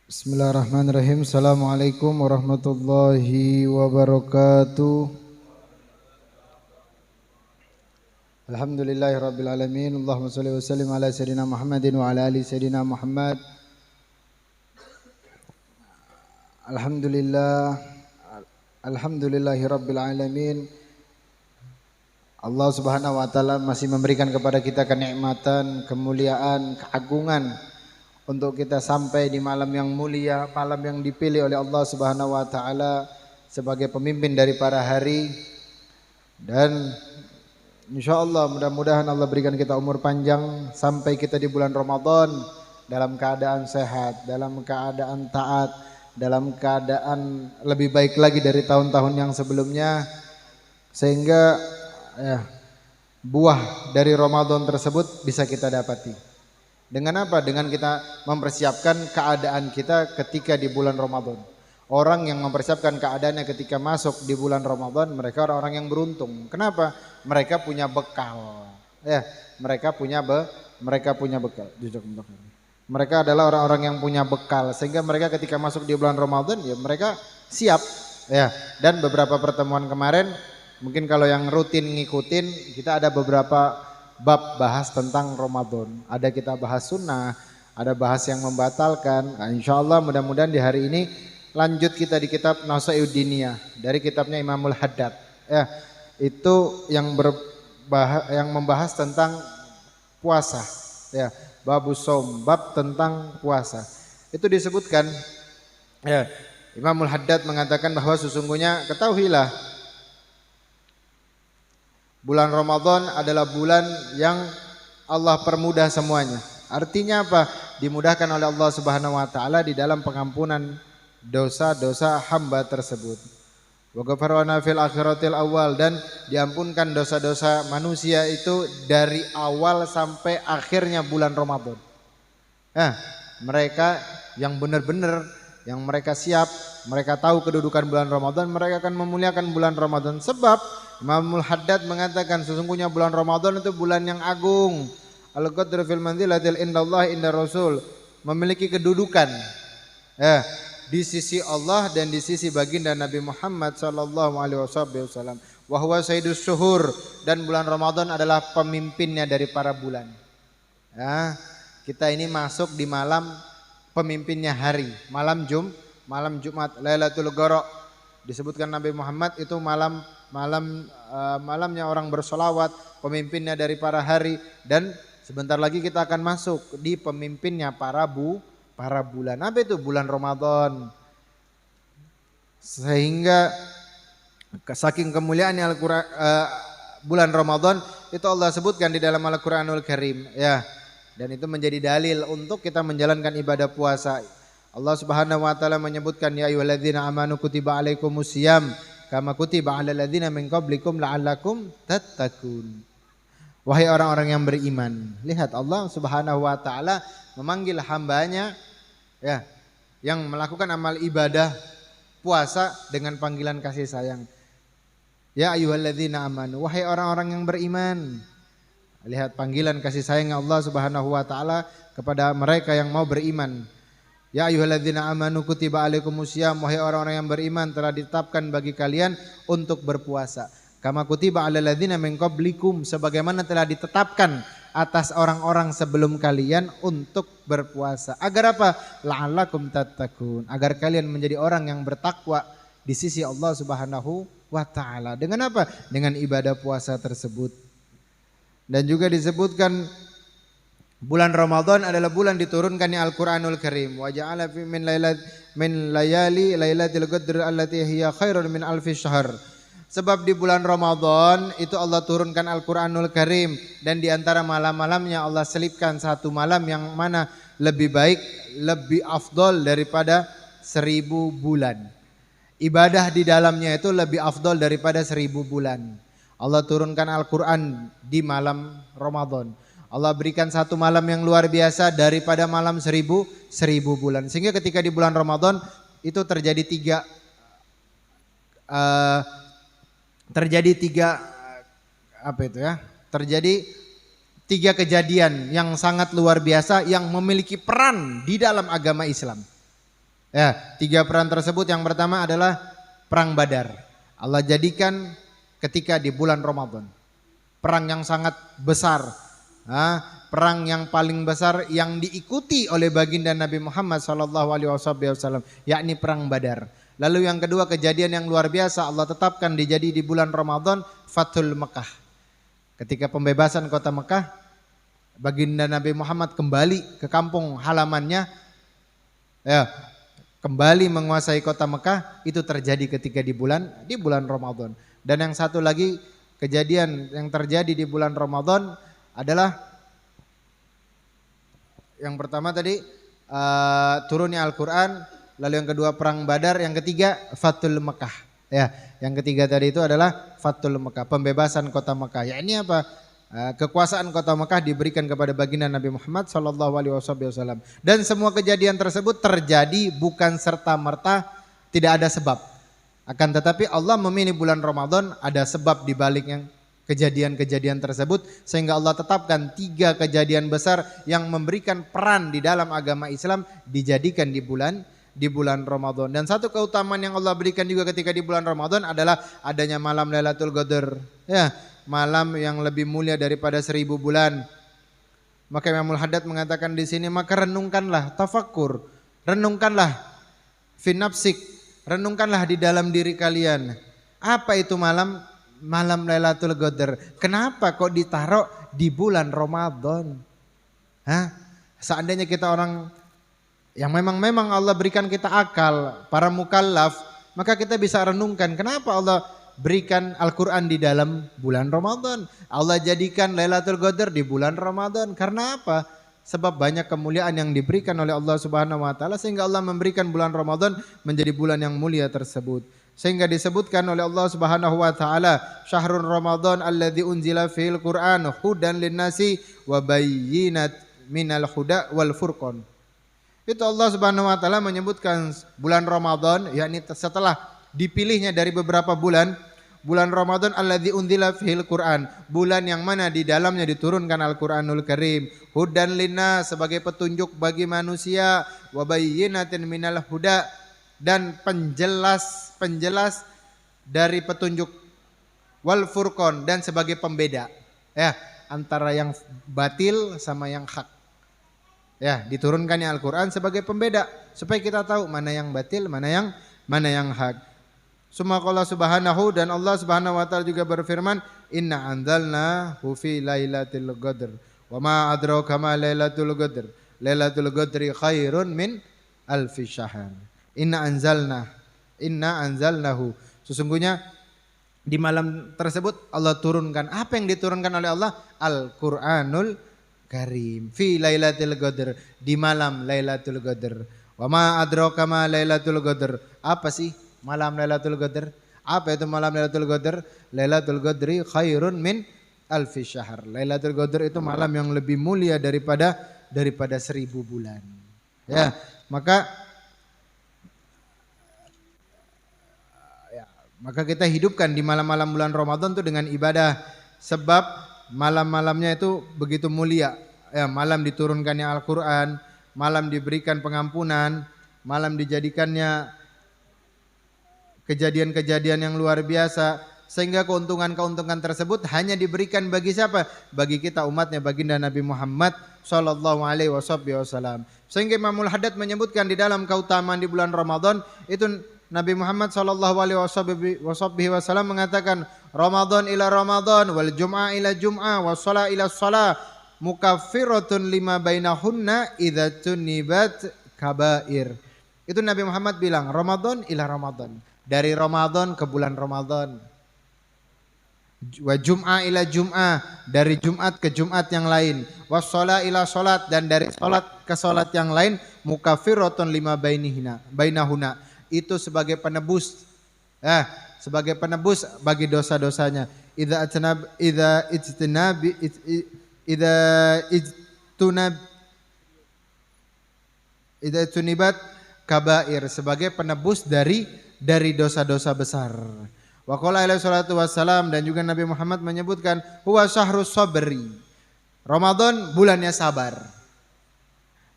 Bismillahirrahmanirrahim. Assalamualaikum warahmatullahi wabarakatuh. Alhamdulillahirabbil alamin. Allahumma shalli wa sallim ala sayidina Muhammadin wa ala ali sayidina Muhammad. Alhamdulillahirabbil alamin. Allah Subhanahu wa taala masih memberikan kepada kita kenikmatan, kemuliaan, keagungan untuk kita sampai di malam yang mulia, malam yang dipilih oleh Allah Subhanahu wa taala sebagai pemimpin dari para hari. Dan insyaallah mudah-mudahan Allah berikan kita umur panjang sampai kita di bulan Ramadan dalam keadaan sehat, dalam keadaan taat, dalam keadaan lebih baik lagi dari tahun-tahun yang sebelumnya, sehingga buah dari Ramadan tersebut bisa kita dapati. Dengan apa? Dengan kita mempersiapkan keadaan kita ketika di bulan Ramadan. Orang yang mempersiapkan keadaannya ketika masuk di bulan Ramadan, mereka orang-orang yang beruntung. Kenapa? Mereka punya bekal. Mereka punya bekal. Mereka adalah orang-orang yang punya bekal, sehingga mereka ketika masuk di bulan Ramadan ya mereka siap. Dan beberapa pertemuan kemarin, mungkin kalau yang rutin ngikutin, kita ada beberapa bab bahas tentang Ramadan. Ada kita bahas sunnah, ada bahas yang membatalkan. Nah, insyaallah mudah-mudahan di hari ini lanjut kita di kitab Nasaihud Diniyah dari kitabnya Imamul Haddad. Itu yang membahas tentang puasa. Babus Shaum, bab tentang puasa. Itu disebutkan Imamul Haddad mengatakan bahwa sesungguhnya ketahuilah bulan Ramadan adalah bulan yang Allah permudah semuanya. Artinya apa? Dimudahkan oleh Allah Subhanahu wa taala di dalam pengampunan dosa-dosa hamba tersebut. Wa ghafarana fil akhiratil awal, dan diampunkan dosa-dosa manusia itu dari awal sampai akhirnya bulan Ramadan. Mereka yang benar-benar, yang mereka siap, mereka tahu kedudukan bulan Ramadan, mereka akan memuliakan bulan Ramadan. Sebab Imamul Haddad mengatakan sesungguhnya bulan Ramadan itu bulan yang agung. Al-qadru fil manzilatil indallah indar rasul, memiliki kedudukan di sisi Allah dan di sisi baginda Nabi Muhammad sallallahu alaihi wasallam. Wa huwa sayyidus syuhur, dan bulan Ramadan adalah pemimpinnya dari para bulan. Kita ini masuk di malam pemimpinnya hari, malam Jumat, Lailatul Qadar. Disebutkan Nabi Muhammad itu malamnya orang bersolawat, pemimpinnya dari para hari, dan sebentar lagi kita akan masuk di pemimpinnya para bulan. Apa itu? Bulan Ramadan. Sehingga saking kemuliaannya bulan Ramadan itu Allah sebutkan di dalam Al-Qur'anul Karim, dan itu menjadi dalil untuk kita menjalankan ibadah puasa. Allah Subhanahu wa taala menyebutkan, ya ayyuhalladzina amanu kutiba alaikumusiyam kama kutiba alal ladzina min qablikum la'allakum tattaqun. Wahai orang-orang yang beriman, lihat Allah Subhanahu wa taala memanggil hambanya yang melakukan amal ibadah puasa dengan panggilan kasih sayang. Ya ayyuhalladzina amanu, wahai orang-orang yang beriman. Lihat panggilan kasih sayang Allah Subhanahu wa taala kepada mereka yang mau beriman. Ya ayyuhalladzina amanu kutiba alaikumusiyam, wahai orang-orang yang beriman, telah ditetapkan bagi kalian untuk berpuasa. Kama kutiba alal ladzina min qablikum, sebagaimana telah ditetapkan atas orang-orang sebelum kalian untuk berpuasa. Agar apa? La'allakum tattaqun, agar kalian menjadi orang yang bertakwa di sisi Allah Subhanahu wa taala. Dengan apa? Dengan ibadah puasa tersebut. Dan juga disebutkan bulan Ramadan adalah bulan diturunkannya Al-Qur'anul Karim. Wa ja'ala fi min layali lailatul qadr allati hiya khairun min alfi syahr. Sebab di bulan Ramadan itu Allah turunkan Al-Qur'anul Karim, dan di antara malam-malamnya Allah selipkan satu malam yang mana lebih baik, lebih afdol daripada 1000 bulan. Ibadah di dalamnya itu lebih afdol daripada 1000 bulan. Allah turunkan Al-Qur'an di malam Ramadan. Allah berikan satu malam yang luar biasa daripada malam 1000 bulan. Sehingga ketika di bulan Ramadan itu terjadi tiga kejadian yang sangat luar biasa yang memiliki peran di dalam agama Islam. Ya, 3 peran tersebut yang pertama adalah perang Badar. Allah jadikan ketika di bulan Ramadan. Perang yang sangat besar. Perang yang paling besar yang diikuti oleh baginda Nabi Muhammad SAW, yakni perang Badar. Lalu yang kedua, kejadian yang luar biasa Allah tetapkan dijadi di bulan Ramadan, Fathul Mekah. Ketika pembebasan kota Mekah, baginda Nabi Muhammad kembali ke kampung halamannya, ya, kembali menguasai kota Mekah. Itu terjadi ketika di bulan Ramadan. Dan yang satu lagi kejadian yang terjadi di bulan Ramadan adalah yang pertama tadi turunnya Al-Quran. Lalu yang kedua perang Badar, yang ketiga Fathul Mekah. Ya, yang ketiga tadi itu adalah Fathul Mekah, pembebasan kota Mekah. Ya, ini apa? Kekuasaan kota Mekah diberikan kepada baginda Nabi Muhammad SAW. Dan semua kejadian tersebut terjadi bukan serta-merta, tidak ada sebab. Akan tetapi Allah memilih bulan Ramadan, ada sebab di balik yang kejadian-kejadian tersebut, sehingga Allah tetapkan 3 kejadian besar yang memberikan peran di dalam agama Islam dijadikan di bulan Ramadan. Dan satu keutamaan yang Allah berikan juga ketika di bulan Ramadan adalah adanya malam Lailatul Qadar. Ya, malam yang lebih mulia daripada 1000 bulan. Maka Imamul Haddad mengatakan di sini, maka renungkanlah, tafakkur, renungkanlah fi nafsik, renungkanlah di dalam diri kalian. Apa itu malam Lailatul Qadar? Kenapa kok ditaruh di bulan Ramadan? Seandainya kita orang yang memang Allah berikan kita akal, para mukallaf, maka kita bisa renungkan kenapa Allah berikan Al-Quran di dalam bulan Ramadan. Allah jadikan Lailatul Qadar di bulan Ramadan. Karena apa? Sebab banyak kemuliaan yang diberikan oleh Allah Subhanahu wa taala, sehingga Allah memberikan bulan Ramadan menjadi bulan yang mulia tersebut. Sehingga disebutkan oleh Allah Subhanahu wa taala, syahrul Ramadan alladzi unzila fil Qur'an hudan linnasi wa bayyinat minal huda wal furqan. Itu Allah Subhanahu wa taala menyebutkan bulan Ramadan, yakni setelah dipilihnya dari beberapa bulan Ramadan alladzi unzila fil Qur'an, bulan yang mana di dalamnya diturunkan Al-Qur'anul Karim, hudan linnas, sebagai petunjuk bagi manusia, wa bayyinatin minal huda, dan penjelas dari petunjuk, wal furqan, dan sebagai pembeda, ya, antara yang batil sama yang hak. Ya, diturunkannya Al-Quran sebagai pembeda supaya kita tahu mana yang batil, mana yang hak. Summa qala subhanahu, dan Allah Subhanahu wa taala juga berfirman, inna anzalnahu fi lailatul qadr wa ma adraka ma lailatul qadr, lailatul qadri khairun min alfi syahr. Inna anzalnahu, sesungguhnya di malam tersebut Allah turunkan. Apa yang diturunkan oleh Allah? Al-Qur'anul Karim fi lailatul qadr, di malam Lailatul Qadar. Wa ma adraka ma Lailatul Qadar. Apa sih malam Lailatul Qadar? Apa itu malam Lailatul Qadar? Lailatul Qadri khairun min alfi syahr. Lailatul Qadar itu malam yang lebih mulia daripada 1000 bulan. Ya, maka kita hidupkan di malam-malam bulan Ramadan itu dengan ibadah, sebab malam-malamnya itu begitu mulia. Ya, malam diturunkannya Al-Quran, malam diberikan pengampunan, malam dijadikannya kejadian-kejadian yang luar biasa, sehingga keuntungan-keuntungan tersebut hanya diberikan bagi siapa? Bagi kita umatnya baginda Nabi Muhammad SAW. Sehingga Imamul Haddad menyebutkan di dalam keutamaan di bulan Ramadan itu, Nabi Muhammad SAW mengatakan, Ramadan ila Ramadan wal Jum'ah ila Jum'ah was shalah ila shalah mukaffiratun lima bainahunna idza tunibat kabair. Itu Nabi Muhammad bilang, Ramadan ila Ramadan, dari Ramadan ke bulan Ramadan. Wa Jum'ah ila Jum'ah, dari Jumat ke Jumat yang lain. Was shalah ila salat, dan dari salat ke salat yang lain. Mukaffiratun lima bainahunna, itu sebagai penebus, sebagai penebus bagi dosa-dosanya. Idza ijtunibat kabair, sebagai penebus dari dosa-dosa besar. Wa qala alaihi salatu wassalam, dan juga Nabi Muhammad menyebutkan, huwa syahrus sabri, Ramadan bulannya sabar.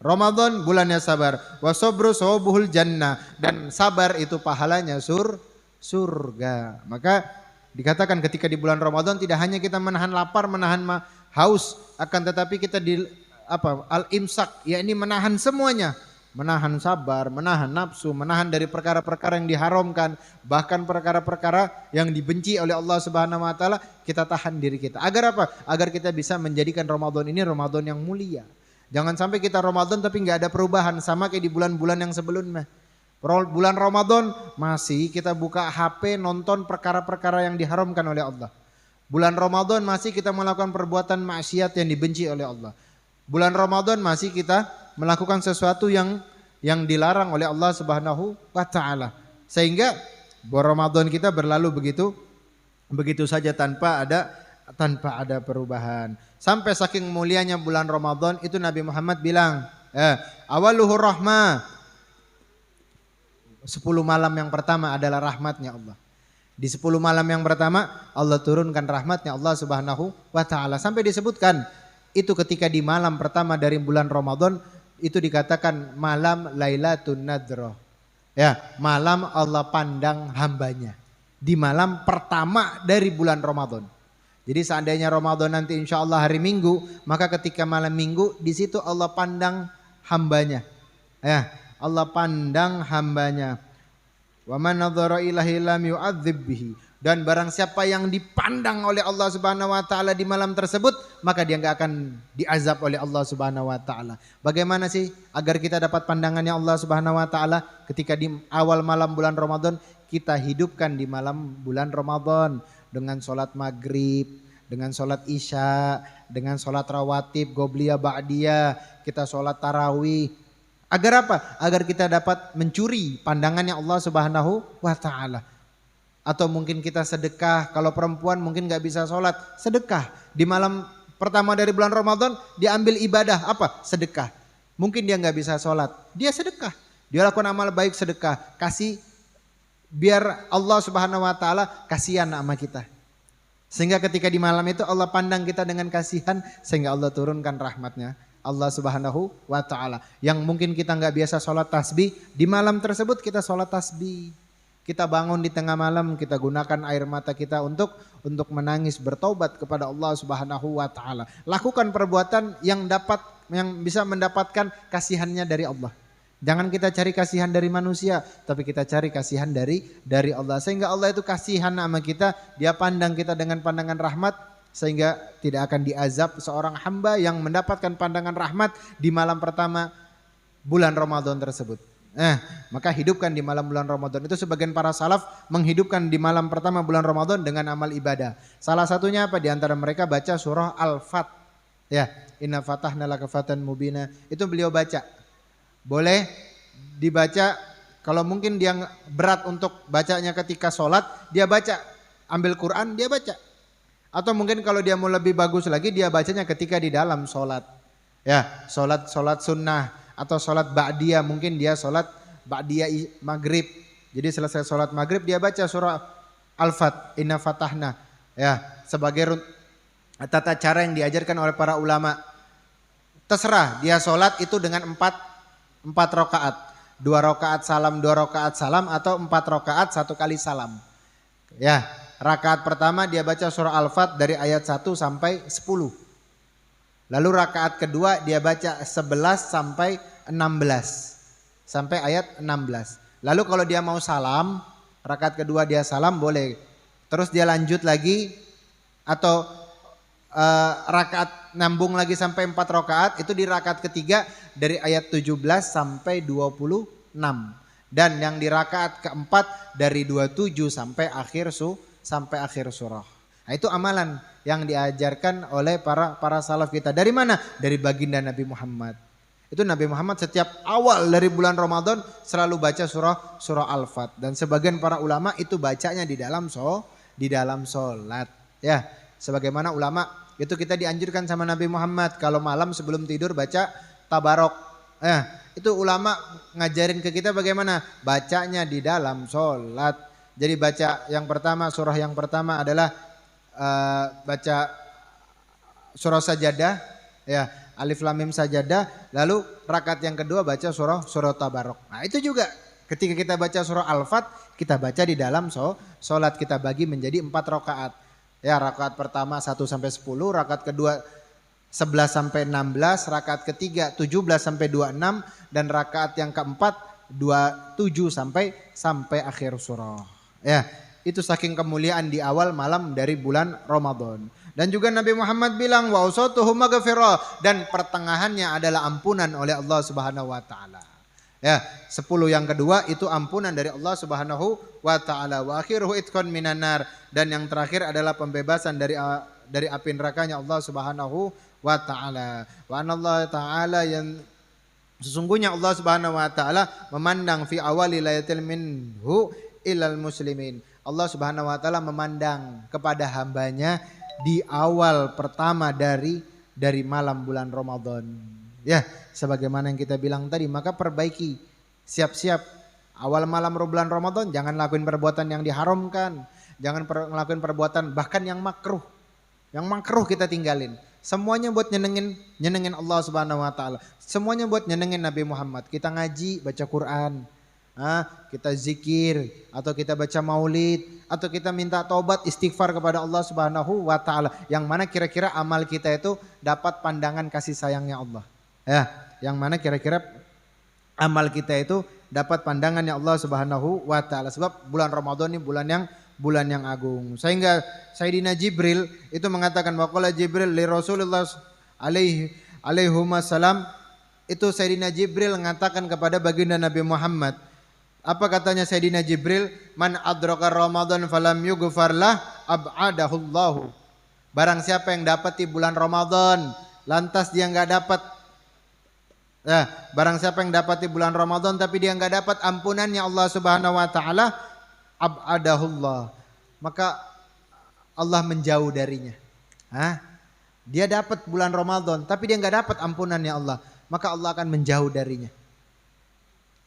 Ramadan bulannya sabar. Wa sabru sawabuhul jannah, dan sabar itu pahalanya surga. Maka dikatakan ketika di bulan Ramadan tidak hanya kita menahan lapar, menahan haus, akan tetapi kita al-imsak, yakni menahan semuanya. Menahan sabar, menahan nafsu, menahan dari perkara-perkara yang diharamkan, bahkan perkara-perkara yang dibenci oleh Allah Subhanahu wa taala, kita tahan diri kita. Agar apa? Agar kita bisa menjadikan Ramadan ini Ramadan yang mulia. Jangan sampai kita Ramadan tapi nggak ada perubahan, sama kayak di bulan-bulan yang sebelumnya. Bulan Ramadan masih kita buka HP nonton perkara-perkara yang diharamkan oleh Allah. Bulan Ramadan masih kita melakukan perbuatan maksiat yang dibenci oleh Allah. Bulan Ramadan masih kita melakukan sesuatu yang dilarang oleh Allah Subhanahu wa taala. Sehingga Ramadan kita berlalu begitu saja tanpa ada perubahan. Sampai saking mulianya bulan Ramadan itu Nabi Muhammad bilang, awaluhur rahmah. 10 malam yang pertama adalah rahmatnya Allah. Di 10 malam yang pertama Allah turunkan rahmatnya Allah Subhanahu wa taala. Sampai disebutkan itu ketika di malam pertama dari bulan Ramadan itu dikatakan malam Lailatun Nadroh. Ya, malam Allah pandang hambanya. Di malam pertama dari bulan Ramadan. Jadi seandainya Ramadan nanti insya Allah hari Minggu, maka ketika malam Minggu di situ Allah pandang hambanya. Ya, Allah pandang hambanya. Wa man nadzara ilahi lam yu'adzib bihi. Dan barang siapa yang dipandang oleh Allah Subhanahu wa taala di malam tersebut, maka dia enggak akan diazab oleh Allah Subhanahu wa taala. Bagaimana sih agar kita dapat pandangannya Allah Subhanahu wa taala ketika di awal malam bulan Ramadan? Kita hidupkan di malam bulan Ramadan dengan sholat maghrib, dengan sholat isya, dengan sholat rawatib, qobliyah, ba'diyah, kita sholat tarawih. Agar apa? Agar kita dapat mencuri pandangannya Allah Subhanahu wa taala. Atau mungkin kita sedekah, kalau perempuan mungkin gak bisa sholat, sedekah. Di malam pertama dari bulan Ramadan diambil ibadah, apa? Sedekah. Mungkin dia gak bisa sholat, dia sedekah. Dia lakukan amal baik sedekah, kasih biar Allah Subhanahu wa taala kasihan sama kita. Sehingga ketika di malam itu Allah pandang kita dengan kasihan, sehingga Allah turunkan rahmatnya Allah Subhanahu wa taala. Yang mungkin kita gak biasa sholat tasbih, di malam tersebut kita sholat tasbih. Kita bangun di tengah malam, kita gunakan air mata kita untuk menangis, bertaubat kepada Allah Subhanahu wa taala. Lakukan perbuatan yang bisa mendapatkan kasihannya dari Allah. Jangan kita cari kasihan dari manusia, tapi kita cari kasihan dari Allah. Sehingga Allah itu kasihan sama kita, Dia pandang kita dengan pandangan rahmat, sehingga tidak akan diazab seorang hamba yang mendapatkan pandangan rahmat di malam pertama bulan Ramadan tersebut. Maka hidupkan di malam bulan Ramadan. Itu sebagian para salaf menghidupkan di malam pertama bulan Ramadan dengan amal ibadah. Salah satunya apa? Di antara mereka baca surah Al-Fat. Ya, inna fatahna laka fatan mubina. Itu beliau baca. Boleh dibaca kalau mungkin dia berat untuk bacanya ketika sholat, dia baca. Ambil Quran, dia baca. Atau mungkin kalau dia mau lebih bagus lagi, dia bacanya ketika di dalam sholat. Ya, sholat sunnah. Atau sholat ba'diyah, mungkin dia sholat ba'diyah maghrib. Jadi selesai sholat maghrib dia baca surah Al-Fat, inna fatahna. Ya, sebagai tata cara yang diajarkan oleh para ulama. Terserah dia sholat itu dengan 4 rakaat. 2 rakaat salam atau 4 rakaat 1 kali salam. Ya, rakaat pertama dia baca surah Al-Fat dari ayat 1 sampai 10. Lalu rakaat kedua dia baca 11 sampai 16. Sampai ayat 16. Lalu kalau dia mau salam, rakaat kedua dia salam boleh. Terus dia lanjut lagi atau rakaat nambung lagi sampai 4 rakaat. Itu di rakaat ketiga dari ayat 17 sampai 26. Dan yang di rakaat keempat dari 27 sampai akhir surah. Nah, itu amalan yang diajarkan oleh para salaf kita. Dari mana? Dari baginda Nabi Muhammad. Itu Nabi Muhammad setiap awal dari bulan Ramadan selalu baca surah Al-Fat. Dan sebagian para ulama itu bacanya di dalam sholat. Ya, sebagaimana ulama itu kita dianjurkan sama Nabi Muhammad kalau malam sebelum tidur baca tabarok. Itu ulama ngajarin ke kita bagaimana bacanya di dalam sholat. Jadi baca surah yang pertama adalah baca surah Sajadah, ya, Alif Lam Mim Sajadah, lalu rakaat yang kedua baca surah Tabarok. Nah itu juga ketika kita baca surah Al-Fat, kita baca di dalam sholat, kita bagi menjadi 4 rakaat. Ya, rakaat pertama 1 sampai 10, rakaat kedua 11 sampai 16, rakaat ketiga 17 sampai 26, dan rakaat yang keempat 27 sampai akhir surah. Ya, itu saking kemuliaan di awal malam dari bulan Ramadan. Dan juga Nabi Muhammad bilang wa ausatuhu maghfirah, dan pertengahannya adalah ampunan oleh Allah Subhanahu wa taala. Ya, 10 yang kedua itu ampunan dari Allah Subhanahu wa taala. Wa akhiruhu itqan minan nar, dan yang terakhir adalah pembebasan dari api nerakanya Allah Subhanahu wa taala. Wa anallahu taala yang sesungguhnya Allah Subhanahu wa taala memandang fi awali layatil minhu ilal muslimin. Allah Subhanahu wa taala memandang kepada hambanya di awal pertama dari malam bulan Ramadan. Ya, sebagaimana yang kita bilang tadi, maka perbaiki, siap-siap awal malam bulan Ramadan jangan lakuin perbuatan yang diharamkan, jangan ngelakuin perbuatan bahkan yang makruh. Yang makruh kita tinggalin. Semuanya buat nyenengin Allah Subhanahu wa taala. Semuanya buat nyenengin Nabi Muhammad. Kita ngaji, baca Quran, kita zikir, atau kita baca maulid, atau kita minta taubat istighfar kepada Allah Subhanahu wa taala. Yang mana kira-kira amal kita itu dapat pandangan kasih sayangnya Allah. Ya, yang mana kira-kira amal kita itu dapat pandangannya Allah Subhanahu wa taala. Sebab bulan Ramadan ini bulan yang agung. Sehingga Sayyidina Jibril itu mengatakan waqala Jibril li Rasulullah alaihi salam, itu Sayyidina Jibril mengatakan kepada baginda Nabi Muhammad. Apa katanya Sayyidina Jibril? Man adraka Ramadan falam yughfar lah ab'adahullahu. Barang siapa yang dapati bulan Ramadan lantas dia enggak dapat, barang siapa yang dapati bulan Ramadan tapi dia enggak dapat ampunannya Allah Subhanahu wa taala, ab'adahullah, maka Allah menjauh darinya. Dia dapat bulan Ramadan tapi dia enggak dapat ampunannya Allah, maka Allah akan menjauh darinya.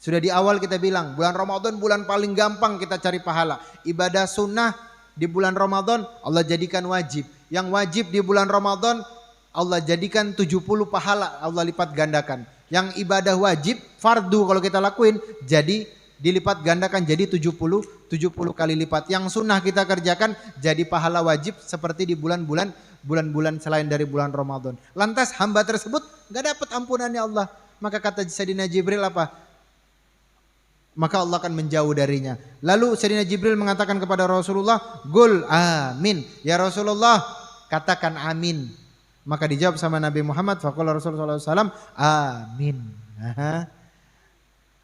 Sudah di awal kita bilang bulan Ramadan bulan paling gampang kita cari pahala. Ibadah sunnah di bulan Ramadan Allah jadikan wajib. Yang wajib di bulan Ramadan Allah jadikan 70 pahala, Allah lipat gandakan. Yang ibadah wajib fardu kalau kita lakuin jadi dilipat gandakan jadi 70 kali lipat. Yang sunnah kita kerjakan jadi pahala wajib seperti di bulan-bulan selain dari bulan Ramadan. Lantas hamba tersebut enggak dapat ampunannya Allah. Maka kata Sayyidina Jibril apa? Maka Allah akan menjauh darinya. Lalu Sayyidina Jibril mengatakan kepada Rasulullah, "Qul amin." Ya Rasulullah, katakan amin. Maka dijawab sama Nabi Muhammad, faqala Rasulullah SAW, amin.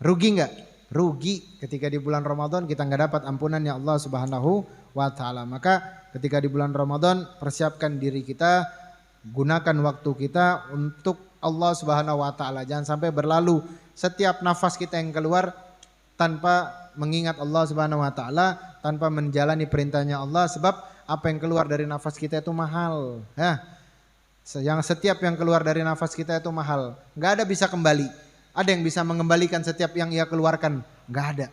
Rugi enggak? Rugi ketika di bulan Ramadan kita enggak dapat ampunannya Allah Subhanahu wa taala. Maka ketika di bulan Ramadan persiapkan diri kita, gunakan waktu kita untuk Allah Subhanahu wa taala. Jangan sampai berlalu setiap nafas kita yang keluar tanpa mengingat Allah Subhanahu wa taala, tanpa menjalani perintahnya Allah, sebab apa yang keluar dari nafas kita itu mahal. Yang setiap yang keluar dari nafas kita itu mahal. Enggak ada bisa kembali. Ada yang bisa mengembalikan setiap yang ia keluarkan? Enggak ada.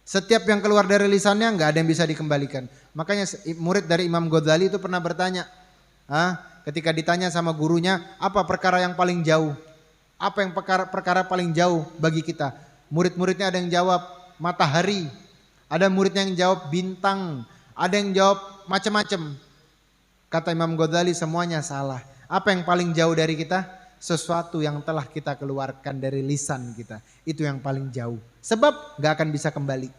Setiap yang keluar dari lisannya enggak ada yang bisa dikembalikan. Makanya murid dari Imam Ghazali itu pernah bertanya, ketika ditanya sama gurunya, apa perkara yang paling jauh? Apa yang perkara paling jauh bagi kita? Murid-muridnya ada yang jawab matahari, ada muridnya yang jawab bintang, ada yang jawab macam-macam. Kata Imam Ghazali semuanya salah. Apa yang paling jauh dari kita? Sesuatu yang telah kita keluarkan dari lisan kita. Itu yang paling jauh. Sebab gak akan bisa kembali.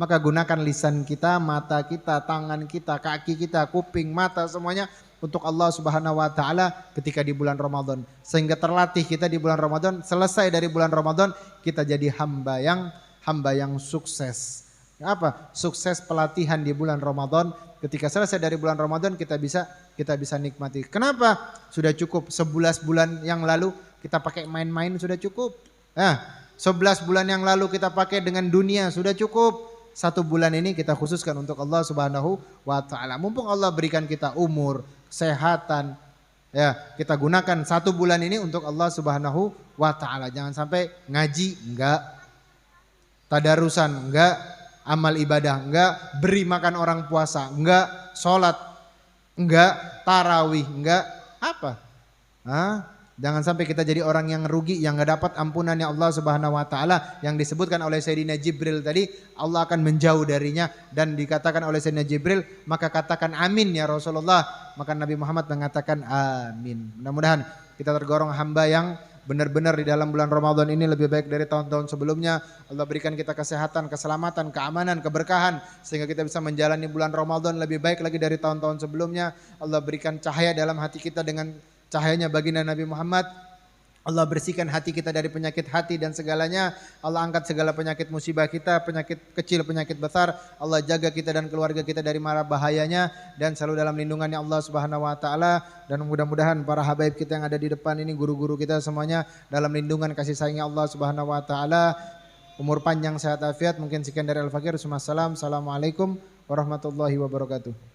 Maka gunakan lisan kita, mata kita, tangan kita, kaki kita, kuping, mata, semuanya untuk Allah Subhanahu wa taala ketika di bulan Ramadan. Sehingga terlatih kita di bulan Ramadan, selesai dari bulan Ramadan kita jadi hamba yang sukses. Apa? Sukses pelatihan di bulan Ramadan. Ketika selesai dari bulan Ramadan kita bisa nikmati. Kenapa? Sudah cukup 11 bulan yang lalu kita pakai main-main sudah cukup. 11 bulan yang lalu kita pakai dengan dunia sudah cukup. 1 bulan ini kita khususkan untuk Allah Subhanahu wa taala. Mumpung Allah berikan kita umur, kesehatan, kita gunakan 1 bulan ini untuk Allah Subhanahu wa taala. Jangan sampai ngaji enggak, tadarusan enggak, amal ibadah enggak, beri makan orang puasa enggak, sholat enggak, tarawih enggak, apa? Jangan sampai kita jadi orang yang rugi, yang nggak dapat ampunannya Allah Subhanahu wa taala, yang disebutkan oleh Sayyidina Jibril tadi, Allah akan menjauh darinya, dan dikatakan oleh Sayyidina Jibril, maka katakan amin ya Rasulullah. Maka Nabi Muhammad mengatakan amin. Mudah-mudahan kita tergolong hamba yang benar-benar di dalam bulan Ramadan ini lebih baik dari tahun-tahun sebelumnya. Allah berikan kita kesehatan, keselamatan, keamanan, keberkahan, sehingga kita bisa menjalani bulan Ramadan lebih baik lagi dari tahun-tahun sebelumnya. Allah berikan cahaya dalam hati kita dengan cahayanya baginda Nabi Muhammad. Allah bersihkan hati kita dari penyakit hati dan segalanya. Allah angkat segala penyakit musibah kita, penyakit kecil, penyakit besar. Allah jaga kita dan keluarga kita dari mara bahayanya, dan selalu dalam lindungannya Allah Subhanahu wa taala. Dan mudah-mudahan para habaib kita yang ada di depan ini, guru-guru kita semuanya dalam lindungan kasih sayangnya Allah Subhanahu wa taala. Umur panjang, sehat afiat. Mungkin sekian dari Al-Fakir. Assalamualaikum warahmatullahi wabarakatuh.